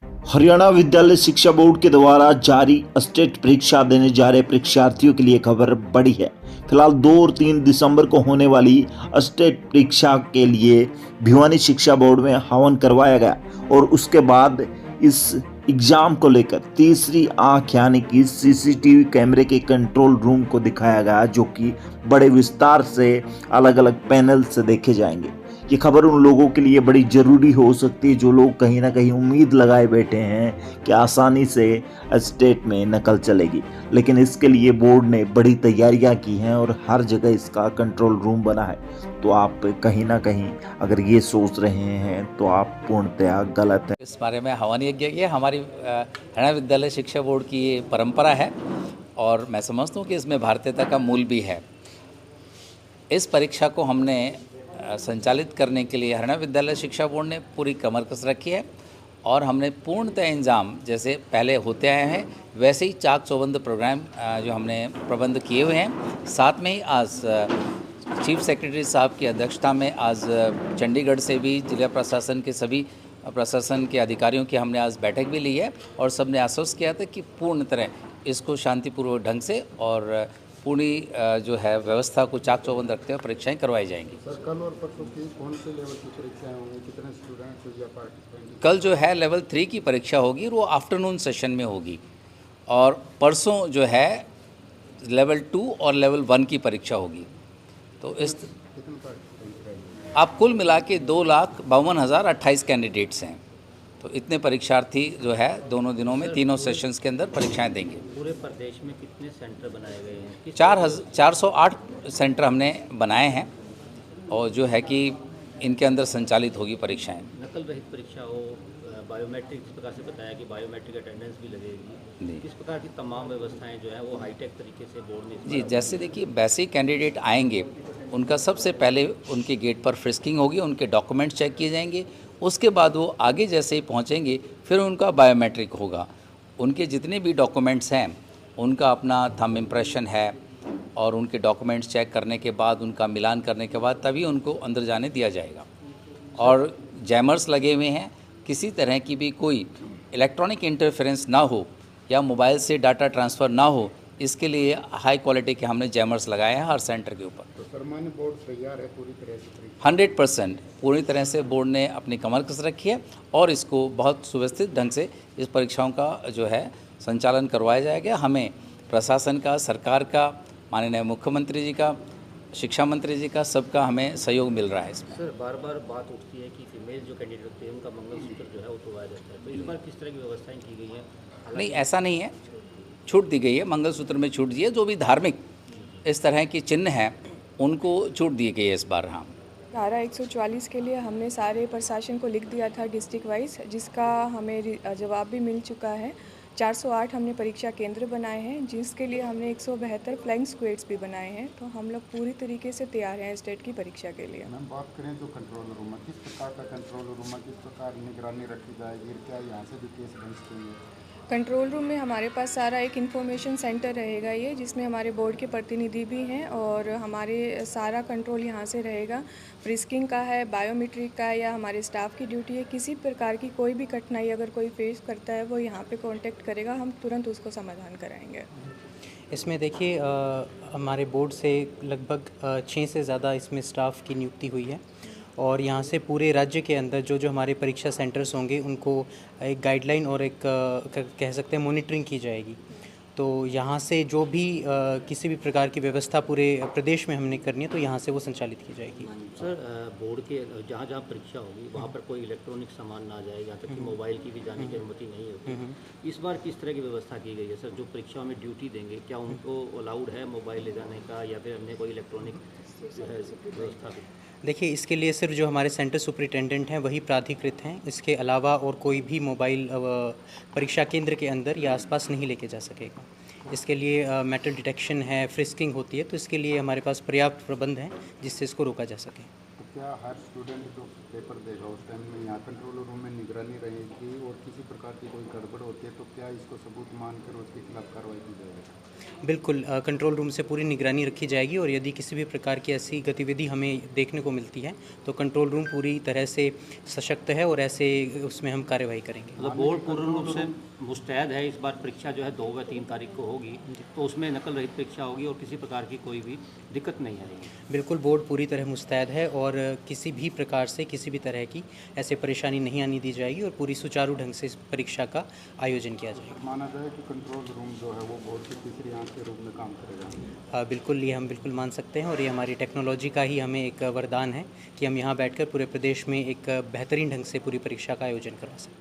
हरियाणा विद्यालय शिक्षा बोर्ड के द्वारा जारी स्टेट परीक्षा देने जा रहे परीक्षार्थियों के लिए खबर बड़ी है। फिलहाल 2 और 3 दिसंबर को होने वाली स्टेट परीक्षा के लिए भिवानी शिक्षा बोर्ड में हवन करवाया गया और उसके बाद इस एग्जाम को लेकर तीसरी आंख यानी कि सीसीटीवी कैमरे के कंट्रोल रूम को दिखाया गया, जो कि बड़े विस्तार से अलग अलग पैनल से देखे जाएंगे। ये खबर उन लोगों के लिए बड़ी ज़रूरी हो सकती है जो लोग कहीं ना कहीं उम्मीद लगाए बैठे हैं कि आसानी से स्टेट में नकल चलेगी, लेकिन इसके लिए बोर्ड ने बड़ी तैयारियां की हैं और हर जगह इसका कंट्रोल रूम बना है। तो आप कहीं ना कहीं अगर ये सोच रहे हैं तो आप पूर्णतया गलत हैं। इस बारे में हवन यज्ञ ये हमारी हरियाणा विद्यालय शिक्षा बोर्ड की ये परंपरा है और मैं समझता हूँ कि इसमें भारतीयता का मूल भी है। इस परीक्षा को हमने संचालित करने के लिए हरियाणा विद्यालय शिक्षा बोर्ड ने पूरी कमर कस रखी है और हमने पूर्णतः इंतजाम जैसे पहले होते आए हैं वैसे ही चाक चौबंद प्रोग्राम जो हमने प्रबंध किए हुए हैं। साथ में ही आज चीफ सेक्रेटरी साहब की अध्यक्षता में आज चंडीगढ़ से भी जिला प्रशासन के सभी प्रशासन के अधिकारियों की हमने आज बैठक भी ली है और सबने आश्वस्त किया था कि पूर्ण तरह इसको शांतिपूर्वक ढंग से और पूरी जो है व्यवस्था को चाक चौबंद रखते हुए परीक्षाएं करवाई जाएंगी। सर, कल और परसों की कौन से लेवल की परीक्षाएं होंगी, कितने स्टूडेंट्स या पार्टिसिपेंट? कल जो है लेवल 3 की परीक्षा होगी वो आफ्टरनून सेशन में होगी और परसों जो है लेवल 2 और लेवल 1 की परीक्षा होगी। तो इस कितने पार्टिसिपेंट रहेंगे? आप कुल मिला के 2,52,028 कैंडिडेट्स हैं। तो इतने परीक्षार्थी जो है दोनों दिनों में तीनों सेशंस के अंदर परीक्षाएं देंगे। पूरे प्रदेश में कितने सेंटर बनाए गए हैं? 408 सेंटर हमने बनाए हैं और जो है कि इनके अंदर संचालित होगी परीक्षाएं। नकल रहित परीक्षा हो, बायोमेट्रिक जिस प्रकार से बताया कि बायोमेट्रिक अटेंडेंस भी लगेगी, किस प्रकार की तमाम व्यवस्थाएं जो है वो हाईटेक तरीके से बोर्ड ने जी, जैसे देखिए वैसे कैंडिडेट आएंगे उनका सबसे पहले उनके गेट पर फ्रिस्किंग होगी, उनके डॉक्यूमेंट्स चेक किए जाएंगे, उसके बाद वो आगे जैसे ही पहुंचेंगे फिर उनका बायोमेट्रिक होगा। उनके जितने भी डॉक्यूमेंट्स हैं उनका अपना थंब इम्प्रेशन है और उनके डॉक्यूमेंट्स चेक करने के बाद उनका मिलान करने के बाद तभी उनको अंदर जाने दिया जाएगा। और जैमर्स लगे हुए हैं, किसी तरह की भी कोई इलेक्ट्रॉनिक इंटरफेरेंस ना हो या मोबाइल से डाटा ट्रांसफ़र ना हो, इसके लिए हाई क्वालिटी के हमने जैमर्स लगाए हैं हर सेंटर के ऊपर। तो सरमान्य बोर्ड तैयार है पूरी तरह से? 100% पूरी तरह से बोर्ड ने अपनी कमर कस रखी है और इसको बहुत सुव्यवस्थित ढंग से इस परीक्षाओं का जो है संचालन करवाया जाएगा। हमें प्रशासन का, सरकार का, माननीय मुख्यमंत्री जी का, शिक्षा मंत्री जी का, सबका हमें सहयोग मिल रहा है इसमें। सर, बार बार बात उठती है कि फीमेल जो कैंडिडेट होते हैं उनका मंगलसूत्र जो है वो तोड़वाया जाता है, तो इस बार किस तरह की व्यवस्थाएं की गई हैं? नहीं, ऐसा नहीं है, छूट दी गई है, मंगलसूत्र में छूट दी है। जो भी धार्मिक इस तरह के चिन्ह हैं उनको छूट दी गई है इस बार। हाँ, धारा 144 के लिए हमने सारे प्रशासन को लिख दिया था डिस्ट्रिक्ट वाइज, जिसका हमें जवाब भी मिल चुका है। 408 हमने परीक्षा केंद्र बनाए हैं, जिसके लिए हमने 172 फ्लाइंग स्क्वेड्स भी बनाए हैं। तो हम लोग पूरी तरीके से तैयार हैं स्टेट की परीक्षा के लिए। मैम, बात करें तो कंट्रोल रूम में किस प्रकार का कंट्रोल रूम में किस प्रकार निगरानी रखी जाएगी, क्या यहाँ से भी केस बन सकते हैं? कंट्रोल रूम में हमारे पास सारा एक इन्फॉर्मेशन सेंटर रहेगा ये, जिसमें हमारे बोर्ड के प्रतिनिधि भी हैं और हमारे सारा कंट्रोल यहाँ से रहेगा। फ्रिस्किंग का है, बायोमेट्रिक का है या हमारे स्टाफ की ड्यूटी है, किसी प्रकार की कोई भी कठिनाई अगर कोई फेस करता है वो यहाँ पे कांटेक्ट करेगा, हम तुरंत उसको समाधान कराएंगे। इसमें देखिए हमारे बोर्ड से लगभग 6 से ज़्यादा इसमें स्टाफ की नियुक्ति हुई है और यहाँ से पूरे राज्य के अंदर जो जो हमारे परीक्षा सेंटर्स होंगे उनको एक गाइडलाइन और एक कह सकते हैं मॉनिटरिंग की जाएगी। तो यहाँ से जो भी किसी भी प्रकार की व्यवस्था पूरे प्रदेश में हमने करनी है तो यहाँ से वो संचालित की जाएगी। सर, बोर्ड के जहाँ जहाँ परीक्षा होगी वहाँ पर कोई इलेक्ट्रॉनिक सामान ना जाए, यहाँ तक कि मोबाइल की भी जाने की अनुमति नहीं होती। इस बार किस तरह की व्यवस्था की गई है सर? जो परीक्षाओं में ड्यूटी देंगे क्या उनको अलाउड है मोबाइल ले जाने का या फिर अन्य कोई इलेक्ट्रॉनिक व्यवस्था? देखिए, इसके लिए सिर्फ जो हमारे सेंटर सुपरिटेंडेंट हैं वही प्राधिकृत हैं, इसके अलावा और कोई भी मोबाइल परीक्षा केंद्र के अंदर या आसपास नहीं लेके जा सकेगा। इसके लिए मेटल डिटेक्शन है, फ्रिस्किंग होती है, तो इसके लिए हमारे पास पर्याप्त प्रबंध हैं जिससे इसको रोका जा सके। क्या हर स्टूडेंट जो पेपर देगा उस टाइम में यहाँ कंट्रोल रूम में निगरानी रहेगी और किसी प्रकार की कोई गड़बड़ होती है तो क्या इसको सबूत मानकर उसके खिलाफ कार्रवाई की जाएगी? बिल्कुल कंट्रोल रूम से पूरी निगरानी रखी जाएगी और यदि किसी भी प्रकार की ऐसी गतिविधि हमें देखने को मिलती है तो कंट्रोल रूम पूरी तरह से सशक्त है और ऐसे उसमें हम कार्यवाही करेंगे। मतलब बोर्ड पूर्ण रूप से मुस्तैद है। इस बार परीक्षा जो है 2 व 3 तारीख को होगी, तो उसमें नकल रहित परीक्षा होगी और किसी प्रकार की कोई भी दिक्कत नहीं आएगी। बिल्कुल बोर्ड पूरी तरह मुस्तैद है और किसी भी प्रकार से किसी भी तरह की ऐसे परेशानी नहीं आने दी जाएगी और पूरी सुचारू ढंग से इस परीक्षा का आयोजन किया जाएगा। माना जाए कि कंट्रोल रूम जो है वो बोर्ड की तीसरी आंख के रूप में काम करेगा? बिल्कुल ये हम बिल्कुल मान सकते हैं और ये हमारी टेक्नोलॉजी का ही हमें एक वरदान है कि हम यहाँ बैठकर पूरे प्रदेश में एक बेहतरीन ढंग से पूरी परीक्षा का आयोजन करवा सकते हैं।